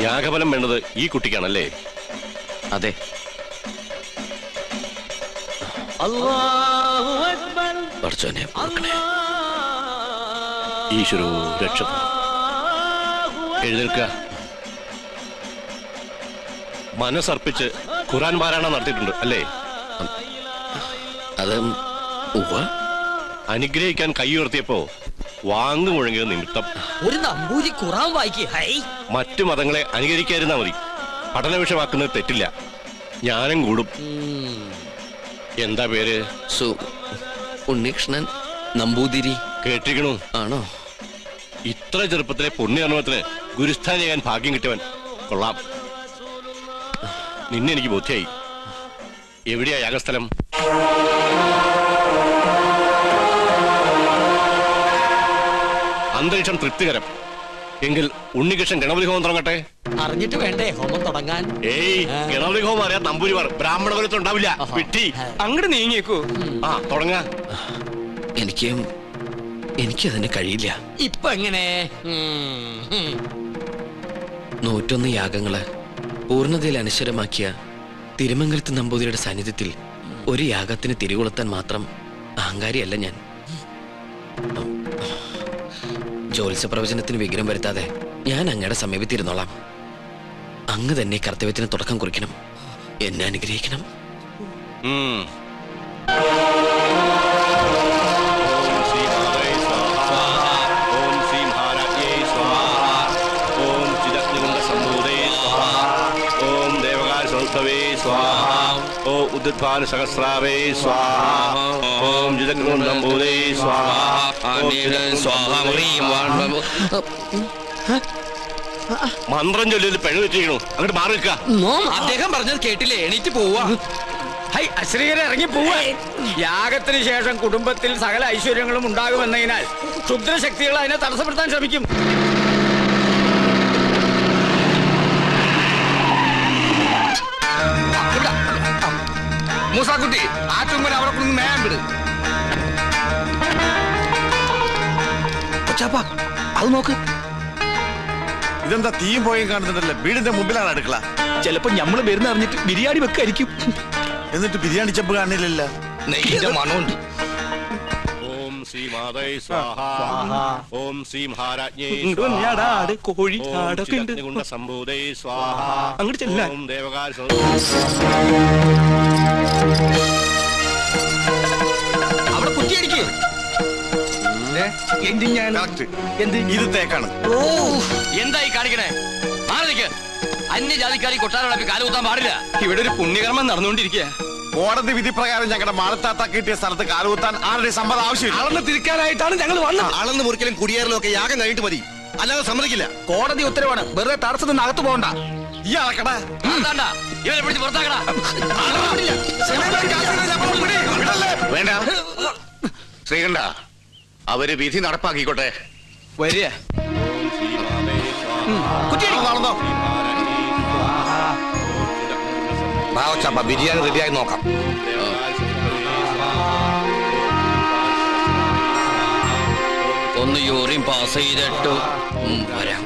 യാഗഫലം വേണ്ടത് ഈ കുട്ടിക്കാണല്ലേ? അതെ. ഈശ്വരോ രക്ഷ. എഴുന്നേൽക്ക. മനസ്സർപ്പിച്ച് ഖുർആൻ പാരായണം നടത്തിയിട്ടുണ്ട് അല്ലേ? അത് അനുഗ്രഹിക്കാൻ കൈ ഉയർത്തിയപ്പോ വാങ്ങു മുഴങ്ങിയത് നിമിത്തം. ഒരു നമ്പൂരി ഖുർആൻ വായിക്കേ. മറ്റു മതങ്ങളെ അനുകരിക്കാതിരുന്നാ മതി. പഠന വിഷയമാക്കുന്നത് തെറ്റില്ല. ജ്ഞാനം കൂടും. എന്താ പേര്? ഉണ്ണികൃഷ്ണൻ നമ്പൂതിരി. കേട്ടിരിക്കണു? ആണോ? ഇത്ര ചെറുപ്പത്തിലെ പുണ്യകർമ്മത്തിന് ഗുരുസ്ഥാനം ചെയ്യാൻ ഭാഗ്യം കിട്ടിയവൻ. കൊള്ളാം. നിന്നെ എനിക്ക് ബോധ്യായി. എവിടെയാ യാഗസ്ഥലം? അന്തരീക്ഷം തൃപ്തികരം. എങ്കിൽ ഉണ്ണികൃഷ്ണൻ ഗണപതി ഹോമം തുടങ്ങട്ടെ. അറിഞ്ഞിട്ട് വേണ്ടേ ഹോമം തുടങ്ങാൻ? ഏയ്, ഗണപതി ഹോമം അറിയാൻ നമ്പൂരിമാർ ബ്രാഹ്മണ കുലത്തിൽ ഉണ്ടാവില്ല. വിട്ടി അങ്ങോട്ട് നീങ്ങിയേക്കൂ. ആ തുടങ്ങാ. എനിക്കതിന് കഴിയില്ല. ഇപ്പൊ എങ്ങനെ? 101 യാഗങ്ങള് പൂർണ്ണതയിൽ അനശ്വരമാക്കിയ തിരുമംഗലത്ത് നമ്പൂതിരിയുടെ സാന്നിധ്യത്തിൽ ഒരു യാഗത്തിന് തിരികൊളുത്താൻ മാത്രം അഹങ്കാരിയല്ല ഞാൻ. ജ്യോത്സ്യ പ്രവചനത്തിന് വിഘ്നം വരുത്താതെ ഞാൻ അങ്ങയുടെ സമീപത്തിരുന്നോളാം. അങ്ങ് തന്നെ കർത്തവ്യത്തിന് തുടക്കം കുറിക്കണം. എന്നെ അനുഗ്രഹിക്കണം. സഹസ്രാവേ സ്വാഹ. ഓം ജിതഗ്രൂഢംബൂദേ സ്വാഹ. മന്ത്രം ചൊല്ലിയത് പെഴു വെച്ചിരിക്കണു. അങ്ങോട്ട് മാറി നിൽക്കുക. അദ്ദേഹം പറഞ്ഞത് കേട്ടില്ലേ? എണീറ്റ് പോവാ. അശ്രീകരെ ഇറങ്ങി പോവാ. യാഗത്തിന് ശേഷം കുടുംബത്തിൽ സകല ഐശ്വര്യങ്ങളും ഉണ്ടാകുമെന്നതിനാൽ ക്ഷുദ്രശക്തികൾ അതിനെ തടസ്സപ്പെടുത്താൻ ശ്രമിക്കും. മൂസാക്കുട്ടി, ആ ചുമ്പൻ അവിടെ കൊണ്ട് മേയാൻ വിട്. അത് നോക്ക്. ഇതെന്താ തീയും പോയും കാണുന്നുണ്ടല്ലേ? വീടിന്റെ മുമ്പിലാണ് അടുക്കള. ചിലപ്പോ ഞമ്മള് വരുന്ന അറിഞ്ഞിട്ട് ബിരിയാണി വെക്കായിരിക്കും. എന്നിട്ട് ബിരിയാണി ചെമ്പ് കാണില്ലല്ല. നെയ്യുടെ മണമുണ്ട്. ഓം ശ്രീ മാതൈ സ്വാഹ. ഓം ശ്രീ മഹാരാജ്ഞേ കോഴി സംഭൂതൈ സ്വാഹ. അങ്ങോട്ട് ചെല്ല. ഓം ദേവകാല അവിടെ കുറ്റിയടിക്ക്. ഇത് തേക്കാണ്. എന്തായി കാണിക്കണേ? അന്യജാതിക്കാരി കൊട്ടാരം കാലുകുത്താൻ പാടില്ല. ഇവിടെ ഒരു പുണ്യകർമ്മം നടന്നുകൊണ്ടിരിക്കുക. കോടതി വിധി പ്രകാരം ഞങ്ങളുടെ മാളത്താത്ത കിട്ടിയ സ്ഥലത്ത് കാലുകുത്താൻ ആരുടെ സമ്മതം ആവശ്യമില്ല. അളന്ന് തിരിക്കാനായിട്ടാണ് ഞങ്ങൾ വന്നത്. അളന്ന് മുറിക്കലും കുടിയേറലും ഒക്കെ യാഗം കഴിഞ്ഞിട്ട് മതി, അല്ലാതെ സമ്മതിക്കില്ല. കോടതി ഉത്തരവാണ്. വെറുതെ തടസ്സം നിന്ന് അകത്ത് പോകണ്ട. ഈ അളക്കടാ. ഇവരെ പിടിച്ച് പുറത്താക്കടാ. വേണ്ട ശ്രീകണ്ഠ, അവര് വിധി നടപ്പാക്കിക്കോട്ടെ. വരിക. നടന്നോ. ബിരിയാണി റെഡിയായി നോക്കാം. ഒന്ന് യൂറിൻ പാസ് ചെയ്തിട്ടു വരാം.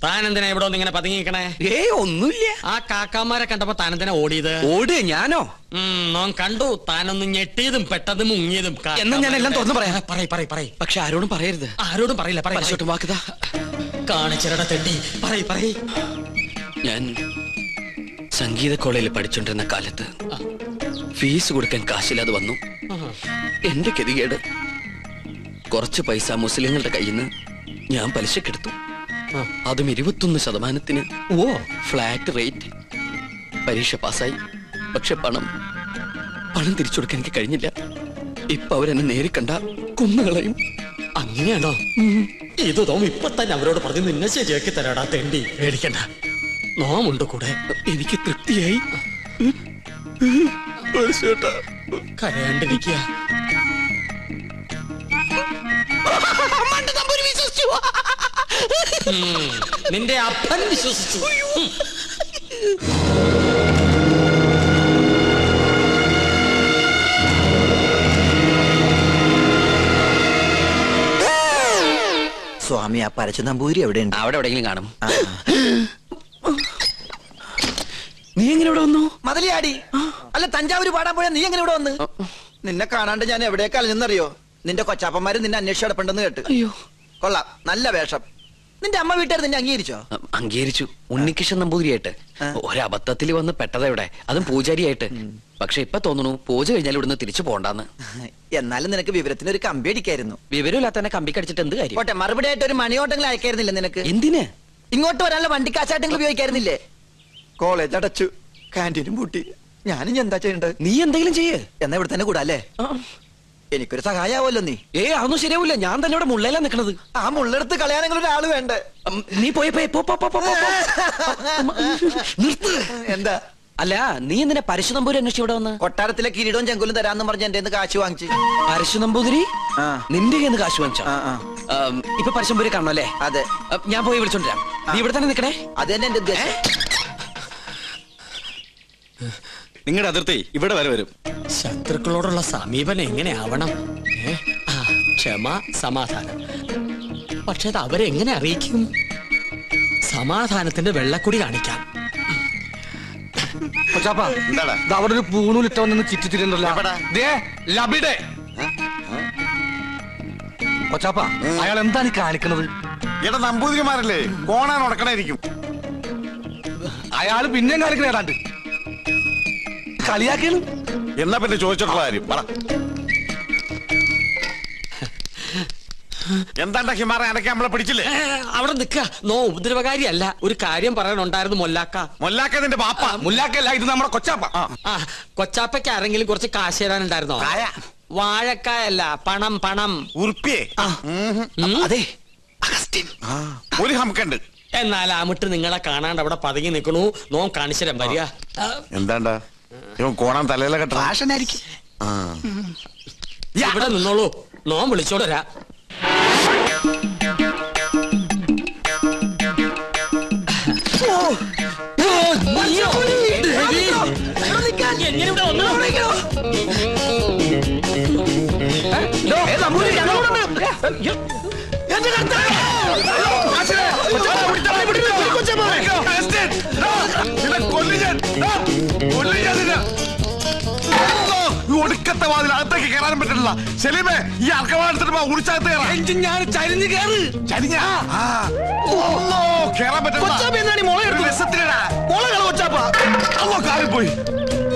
താനെന്തിനാ ഇവിടെ ഒന്ന് ഇങ്ങനെ പതുങ്ങിക്കണേ? ഒന്നുമില്ല. ആ കാക്കാമാരെ കണ്ടപ്പോ താനെന്തിനാ ഓടിയത്? ഓട് ഞാനോ? നോൻ കണ്ടു. താനൊന്ന് ഞെട്ടിയതും പെട്ടതും മുങ്ങിയതും. എന്നാ ഞാൻ എല്ലാം തുറന്നു പറയാം. പറയ്. പക്ഷെ ആരോടും പറയരുത്. ആരോടും പറയില്ല. വാക്കുതാ കാണിച്ചിരട തെണ്ടി. പറയ്. ഞാൻ സംഗീത കോളേജിൽ പഠിച്ചോണ്ടിരുന്ന കാലത്ത് ഫീസ് കൊടുക്കാൻ കാശില്ലാതെ വന്നു. എന്റെ ഗതികേട്. കുറച്ച് പൈസ മുസ്ലിങ്ങളുടെ കയ്യിൽ നിന്ന് ഞാൻ പലിശക്കെടുത്തു. അതും 21% ഫ്ലാറ്റ് റേറ്റ്. പരീക്ഷ പാസ്സായി. പക്ഷെ പണം പണം തിരിച്ചു കൊടുക്കാൻ എനിക്ക് കഴിഞ്ഞില്ല. ഇപ്പൊ അവരെന്നെ നേരി കണ്ട കൊന്നുകളയും. അങ്ങനെയാണോ? ഇത് നോം ഇപ്പൊ തന്നെ അവരോട് പറഞ്ഞ് നിന്നെ ശരിയാക്കി തരാടാ തെണ്ടി. പേടിക്കണ്ട, നോമുണ്ട് കൂടെ. എനിക്ക് തൃപ്തിയായി. കരയാണ്ടിരിക്കുക. നിന്റെ അപ്പൻ വിശ്വസിച്ചു. സ്വാമി, ആ പരച്ച നമ്പൂരി എവിടെയുണ്ട്? അവിടെ എവിടെയെങ്കിലും കാണും. നീ എങ്ങനെ ഇവിടെ വന്നു? മതിലിയാടി. അല്ല, തഞ്ചാവൂര് പാടാൻ പോയാ നീ എങ്ങനെ ഇവിടെ വന്ന്? നിന്നെ കാണാണ്ട് ഞാൻ എവിടേക്ക് അലഞ്ഞെന്നറിയോ? നിന്റെ കൊച്ചാപ്പന്മാര് നിന്നെ അന്വേഷിച്ച് കിടപ്പുണ്ടെന്ന് കേട്ട്. അയ്യോ, കൊള്ളാം, നല്ല വേഷം. നിന്റെ അമ്മ വീട്ടുകാർ നിന്നെ അംഗീകരിച്ചോ? അംഗീകരിച്ചു. ഉണ്ണികൃഷ്ണൻ നമ്പൂതിരിയായിട്ട്. ഒരബദ്ധത്തിൽ വന്ന് പെട്ടതെവിടെ, അതും പൂജാരിയായിട്ട്. പക്ഷെ ഇപ്പൊ തോന്നുന്നു പൂജ കഴിഞ്ഞാൽ ഇവിടുന്ന് തിരിച്ചു പോണ്ടെന്ന്. എന്നാലും നിനക്ക് വിവരത്തിന് ഒരു കമ്പി അടിക്കായിരുന്നു. വിവരമില്ലാത്തന്നെ കമ്പി കടിച്ചിട്ട് എന്ത് കാര്യം? പോട്ടെ, മറുപടി ആയിട്ട് ഒരു മണിയോട്ടെങ്കിലും അയക്കായിരുന്നില്ല നിനക്ക്? എന്തിന്? ഇങ്ങോട്ട് വരാനുള്ള വണ്ടിക്കാശായിട്ടെങ്കിലും ഉപയോഗിക്കായിരുന്നില്ലേ? കോളേജ് അടച്ചു, കാന്റീനും പൂട്ടി. ഞാനും എന്താ ചെയ്യണ്ടത്? നീ എന്തെങ്കിലും ചെയ്യേ. എന്നാ ഇവിടെ തന്നെ കൂടാല്ലേ? എനിക്കൊരു സഹായാവല്ലോ നീ. അതൊന്നും ശരിയാവില്ല. ഞാൻ തന്നെ ഇവിടെ മുള്ളയിലാ നിക്കണത്. ആ മുള്ളെടുത്ത് കളയാനെങ്കിലും ഒരാള് വേണ്ടേ? നീ പോയി നിർത്ത്. എന്താ? അല്ല, നീ എന്തിനാ പരശു നമ്പൂരി അന്വേഷിച്ച് ഇവിടെ വന്ന്? കൊട്ടാരത്തിലെ കിരീടവും ചെങ്കുലും തരാന്ന് പറഞ്ഞ് എന്റെ കാശ് വാങ്ങിച്ചു. പരശു നമ്പൂതിരി നിന്റെ കയ്യിൽ കാശ് വാങ്ങിച്ചോ? ഇപ്പൊ പരശുനമ്പൂരി കാണണം അല്ലേ? അതെ. ഞാൻ പോയി വിളിച്ചോണ്ടിരാം. നീ ഇവിടെ തന്നെ നിക്കണേ. അത് തന്നെ എന്റെ ഉദ്ദേശം. നിങ്ങളുടെ അതിർത്തി ഇവിടെ വരെ വരും. ശത്രുക്കളോടുള്ള സമീപനം എങ്ങനെയാവണം? ക്ഷമ, സമാധാനം. പക്ഷെ അത് അവരെങ്ങനെ അറിയിക്കും? സമാധാനത്തിന്റെ വെള്ളക്കുടി കാണിക്കാം. എന്താടാ അവിടെ ഒരു പൂണൂലിട്ട വന്ന് ചിറ്റിത്തിരുന്നല്ലോ. കൊച്ചാപ്പ, അയാൾ എന്താണ് കാണിക്കണത്? ഇവിടെ നമ്പൂതിരിമാരല്ലേ, കോണാൻ ഉടക്കണായിരിക്കും. അയാള് പിന്നെയും കാണിക്കണ ഏതാണ്ട് കളിയാക്കിയാണ്. എന്നാ പിന്നെ ചോദിച്ചിട്ടുള്ള കാര്യം പറ. എന്താണ്ടാ ഹിമാറ, അനക്കെ നമ്മളെ പിടിച്ചില്ലേ? അവിടെ നിക്ക. നോ ഉപദ്രവകാരിയല്ല. ഒരു കാര്യം പറയാനുണ്ടായിരുന്നു മൊല്ലാക്ക. മൊല്ലാക്ക നിന്റെ ബാപ്പ. മുല്ലാക്കല്ല, ഇത് നമ്മുടെ കൊച്ചാപ്പ. കൊച്ചാപ്പയ്ക്ക് ആരെങ്കിലും കുറച്ച് കാശ് തരാനുണ്ടായിരുന്നോ? വാഴക്കായല്ല, പണം. പണം ഉറുപ്പിയേ? അതെ, ഒരു ഹംക്കുണ്ട്. എന്നാൽ അമിട്ട് നിങ്ങളെ കാണാണ്ട് അവിടെ പതുങ്ങി നിൽക്കണു. നോ കാണിച്ചരം വരിക. എന്താണ്ടാ ഇവൻ കോണാൻ തലയിലെ കെട്ട? ഇവിടെ നിന്നോളൂ, നോ വിളിച്ചോടരാ. ഒടുക്കത്തെ വാതിൽ അകത്തേക്ക് കയറാനും പറ്റില്ല. സെലീമേ, ഈ അർക്കവാടുത്തിട്ട് ഉടിച്ചകത്ത് കയറാൻ. ഞാൻ ചരിഞ്ഞ് കയറ്. കേറാൻ പറ്റില്ല. പോയി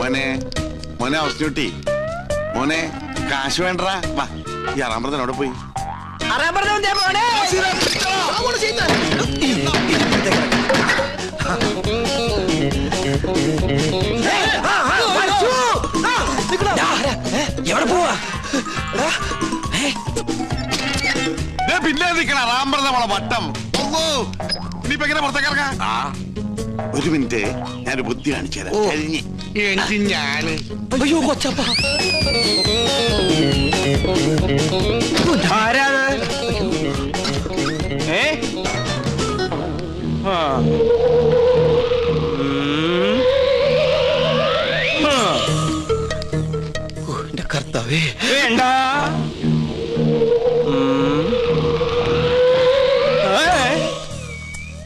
മോനെ, മോനെ അവസ്ഥ മോനെ, കാശ് വേണ്ടടാ. വാ, ഈ അറാമ്പറത്തിനോടെ പോയി. എവിടെ പോവാ? പിന്നെ നിൽക്കണ റാമ്പറ നമ്മളെ വട്ടം. ഇനിയിപ്പോ എങ്ങനെ പുറത്തേക്ക് ഇറങ്ങാ? ഒരു മിനിറ്റ്, ഞാനൊരു ബുദ്ധി കാണിച്ചു തരാം. ഞാന് അയ്യോ കൊച്ചപ്പ, ആരാണ്? എന്റെ കർത്താവേ. വേണ്ട,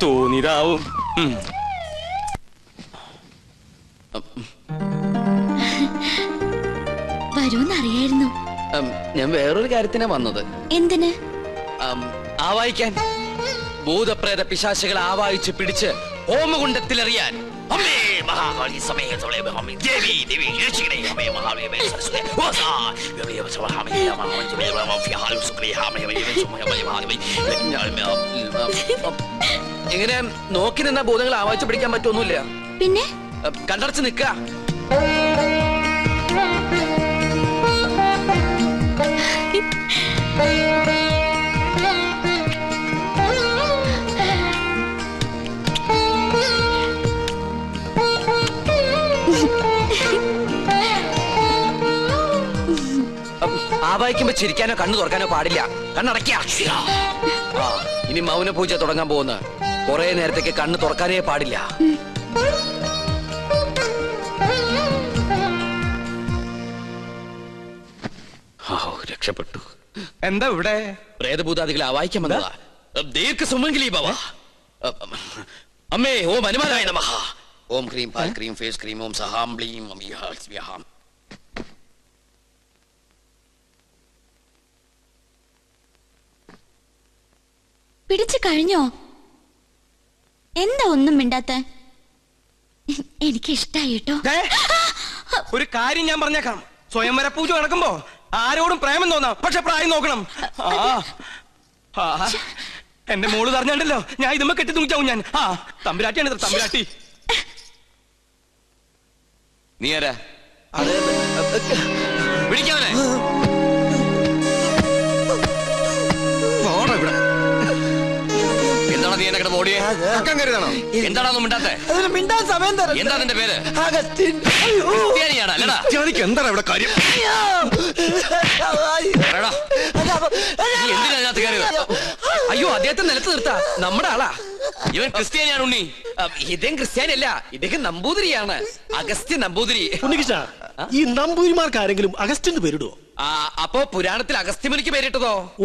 തോന്നിരാവും. വരൂന്നറിയായിരുന്നു. ഞാൻ വേറൊരു കാര്യത്തിനാ വന്നത്. എന്തിന്? ആവായിക്കാൻ. ഭൂതപ്രേത പിശാചുകളെ ആവായിച്ച് പിടിച്ച് ഹോമകുണ്ടത്തിലെറിയാൻ. അമ്മേ മഹാകാളി സമേതോളെ അമ്മേ ദേവി ദേവി രക്ഷിക്കണേ. അമ്മേ മഹാവേ സർസ്വതേ വാസാ ദേവി സവഹാമേ മഹാവേ ദേവി ഫിഹാൽ സുക്രി ഹാമേ മഹാവേ. എങ്ങനെ നോക്കി നിന്ന ഭൂതങ്ങളെ ആവായിച്ച് പിടിക്കാൻ പറ്റൊന്നുമില്ല. പിന്നെ കണ്ടടച്ച് നിൽക്കുക. ആവായിക്കുമ്പോ ചിരിക്കാനോ കണ്ണു തുറക്കാനോ പാടില്ല. കണ്ണടയ്ക്ക. ഇനി മൗന പൂജ തുടങ്ങാൻ പോകുന്ന കുറെ നേരത്തേക്ക് കണ്ണ് തുറക്കാനേ പാടില്ല. രക്ഷപ്പെട്ടു. എന്താ ഇവിടെ? പ്രേതഭൂതാദികളെ ആവായിക്കാൻ വന്നതാ. ദീർഘ സുമംഗലി ഭവ. അമ്മേ ഓം ഹനുമാനായ നമഃ. ഓം ക്രീം പാൽ ക്രീം ഫേസ് ക്രീം ഓം സഹാം ബ്ലീം സ്വാഹാം. പിടിച്ചു കഴിഞ്ഞോ? എന്താ ഒന്നും മിണ്ടാത്ത? എനിക്ക് ഇഷ്ടായി കേട്ടോ. ഒരു കാര്യം ഞാൻ പറഞ്ഞേക്കാം. സ്വയംവര പൂജ നടക്കുമ്പോ ആരോടും പ്രേമം തോന്നാം, പക്ഷെ പ്രായം നോക്കണം. എന്റെ മോള് പറഞ്ഞാണ്ടല്ലോ ഞാൻ ഇതുമ്മ കെട്ടി തൂങ്ങിച്ചാവും ഞാൻ. തമ്പുരാട്ടിയാണ് തമ്പുരാട്ടി. നീ ആരാ? പിടിക്കാവനെ. എന്താണ് നീ എന്നെ കിടന്ന് ഓടിയേ? എന്താണോ മിണ്ടാത്തെ? മിണ്ടാൻ സമയം തരാം. എന്താ നിന്റെ പേര്? അഗസ്റ്റിൻ. ക്രിസ്ത്യാനിയാടാ അല്ലടാ? എന്താ ഇവിടെ കാര്യം? പറയടാ. നീ എന്തിനാ അതിനകത്ത് കയറിയത്? അയ്യോ, അദ്ദേഹത്തെ നിലത്ത് നിർത്താ. നമ്മുടെ ആളാ. ഇവൻ ക്രിസ്ത്യാനിയാണ് ഉണ്ണി. ഇദ്ദേഹം ക്രിസ്ത്യാനിയല്ല, ഇദ്ദേഹം നമ്പൂതിരിയാണ്. അഗസ്ത്യ നമ്പൂതിരി. ഉണ്ണികൃഷ്ണ, ഈ നമ്പൂരിമാർക്ക് ആരെങ്കിലും അഗസ്റ്റിന് പേരിടുവോ? അപ്പോ പുരാണത്തിൽ അഗസ്ത്യമുനിക്ക് പേരിട്ടതോ? ഓ,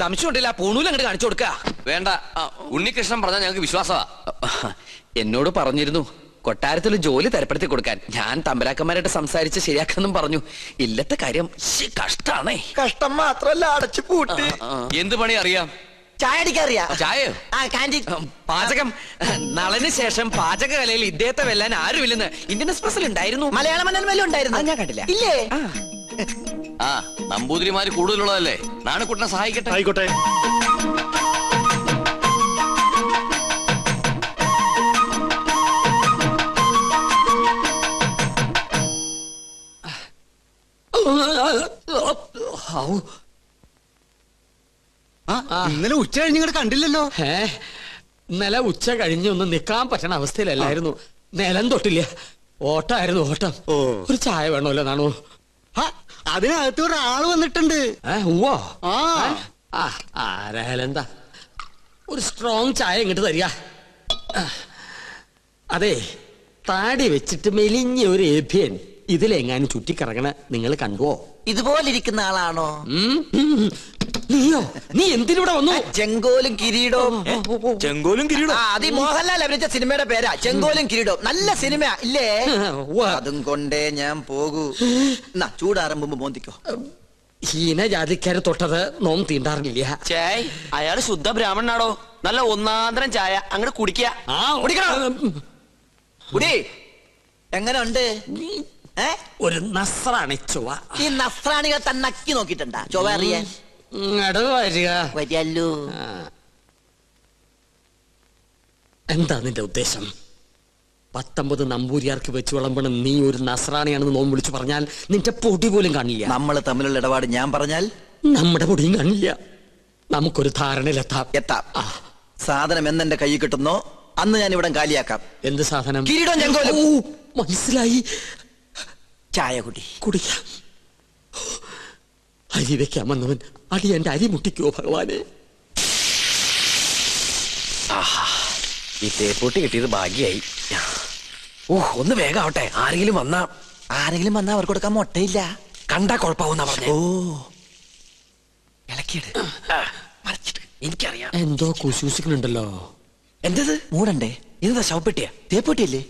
സംശയം ഉണ്ടല്ല. പൂണൂൽ അങ്ങോട്ട് കാണിച്ചു കൊടുക്ക. വേണ്ട. ഉണ്ണികൃഷ്ണൻ പറഞ്ഞാൽ ഞങ്ങൾക്ക് വിശ്വാസമാ. എന്നോട് പറഞ്ഞിരുന്നു കൊട്ടാരത്തിൽ ജോലി തരപ്പെടുത്തി കൊടുക്കാൻ. ഞാൻ തമ്പരാക്കന്മാരായിട്ട് സംസാരിച്ച് ശരിയാക്കാന്നും പറഞ്ഞു. ഇല്ലത്തെ കാര്യം കഷ്ടാണേ. കഷ്ടം മാത്രല്ല, അടച്ചു പൂട്ടി. എന്ത് പണി അറിയാം? ചായ അടിക്കാറിയാ? ചായയോ? പാചകം. നളന് ശേഷം പാചകകലയിൽ ഇദ്ദേഹത്തെ വെല്ലാൻ ആരുമില്ലെന്ന് ഇന്ത്യൻ എക്സ്പ്രസിൽ ഉണ്ടായിരുന്നു. മലയാള മനോരമയിലും ഉണ്ടായിരുന്നു. ഞാൻ കണ്ടില്ല. ഇല്ലേ? നമ്പൂതിരിമാര് കൂടുതലുള്ളതല്ലേ. നാണക്കുട്ടനെ സഹായിക്കട്ടെ. ആയിക്കോട്ടെ. ഇന്നലെ ഉച്ച കഴിഞ്ഞിങ്ങോട്ട് കണ്ടില്ലല്ലോ. ഇന്നലെ ഉച്ച കഴിഞ്ഞ് ഒന്ന് നിക്കാൻ പറ്റണ അവസ്ഥയിലല്ലായിരുന്നു. നിലം തൊട്ടില്ല. ഓട്ടായിരുന്നു ഓട്ടം. ഒരു ചായ വേണമല്ലോ നാണു? അതിനകത്ത് ഒരാള് വന്നിട്ടുണ്ട്. ഉവ്വോ? ആരായാലും എന്താ, ഒരു സ്ട്രോങ് ചായ ഇങ്ങോട്ട് തരിക. അതെ, താടി വെച്ചിട്ട് മെലിഞ്ഞ ഒരു ഏഭ്യൻ ഇതിലെങ്ങാനും ചുറ്റിക്കറങ്ങണ നിങ്ങൾ കണ്ടുവോ? ഇതുപോലെ ഇരിക്കുന്ന ആളാണോ? നീയോ? നീ എന്തിനൂടെ വന്നു? ചെങ്കോലും കിരീടവും. ചെങ്കോലും കിരീടം. അത് മോഹൻലാൽ അഭിനയിച്ച സിനിമയുടെ പേരാ, ചെങ്കോലും കിരീടവും. നല്ല സിനിമ ഇല്ലേ? അതും കൊണ്ടേ ഞാൻ പോകൂ. എന്നാ ചൂടാറുമ്പോ മോന്തിക്കോ. ഹീനജാതിക്കാര് തൊട്ടത് നോം തീണ്ടാറില്ല. ചായ്, അയാള് ശുദ്ധ ബ്രാഹ്മണനാടോ. നല്ല ഒന്നാന്തരം ചായ അങ്ങോട്ട് കുടിക്ക. കുടി. എങ്ങനെ ഉണ്ട്? ഒരു നസ്രാണി ചൊവ്വ. ഈ നസ്രാണികൾ തന്നക്കി നോക്കിട്ടുണ്ടാ ചൊവ്വ അറിയാൻ? വരിയല്ലോ. എന്താ നിന്റെ ഉദ്ദേശം? 19 നമ്പൂരിയാർക്ക് വെച്ച് വിളമ്പണ നീ ഒരു നസ്രാണിയാണെന്ന് നോം വിളിച്ചു പറഞ്ഞാൽ നിന്റെ പൊടി പോലും കാണില്ല. നമ്മൾ തമ്മിലുള്ള ഇടപാട് ഞാൻ പറഞ്ഞാൽ നമ്മുടെ പൊടിയും കാണില്ല. നമുക്കൊരു ധാരണയിലെത്താം. സാധനം എന്നെന്റെ കയ്യിൽ കിട്ടുന്നോ അന്ന് ഞാൻ ഇവിടെ കാലിയാക്കാം. എന്ത് സാധനം? കിരീടം ചെങ്കോലും. മനസ്സിലായി. ചായ കുടി. കുടിക്കാം. അരി വെക്കാൻ വന്നവൻ അടി എന്റെ അരി മുട്ടിക്കോ ഭഗവാനെ. ഈ തേപ്പൂട്ടി കിട്ടിയത് ഭാഗ്യായി. ഒന്ന് വേഗം ആവട്ടെ. ആരെങ്കിലും വന്നാ അവർക്ക് കൊടുക്കാൻ മുട്ടയില്ല. കണ്ടാ കുഴപ്പമാവുന്ന പറഞ്ഞു. ഇളക്കിയിട്. എനിക്കറിയാം. എന്തോ കുശൂസിക്കുന്നുണ്ടല്ലോ. എന്തത്? മൂടണ്ടേ? ഇതെന്താ ശവപ്പെട്ടിയാ? തേപ്പൂട്ടിയല്ലേ?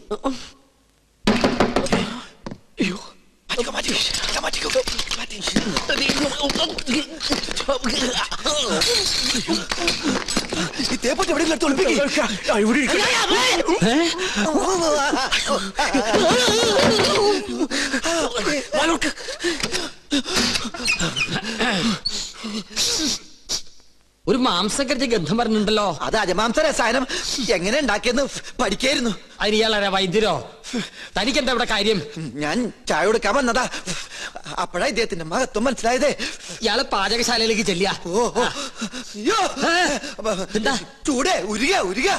ഈ തേപ്പൂട്ടി എവിടെ ഒരു മാംസക്കരച്ച് ഗന്ധം പറഞ്ഞിട്ടുണ്ടല്ലോ. അത് അജമാംസ രസായനം എങ്ങനെ ഉണ്ടാക്കിയെന്ന് പഠിക്കായിരുന്നു. അതിന് ഇയാളാരാ? വൈദ്യരോ? തനിക്കെന്താ ഇവിടെ കാര്യം? ഞാൻ ചായ കൊടുക്കാൻ വന്നതാ. അപ്പോഴാ ഇദ്ദേഹത്തിന്റെ മഹത്വം മനസ്സിലായതേ. ഇയാള് പാചകശാലയിലേക്ക് ചെല്ലിയ. എന്താ ചൂടേ? ഉരുക.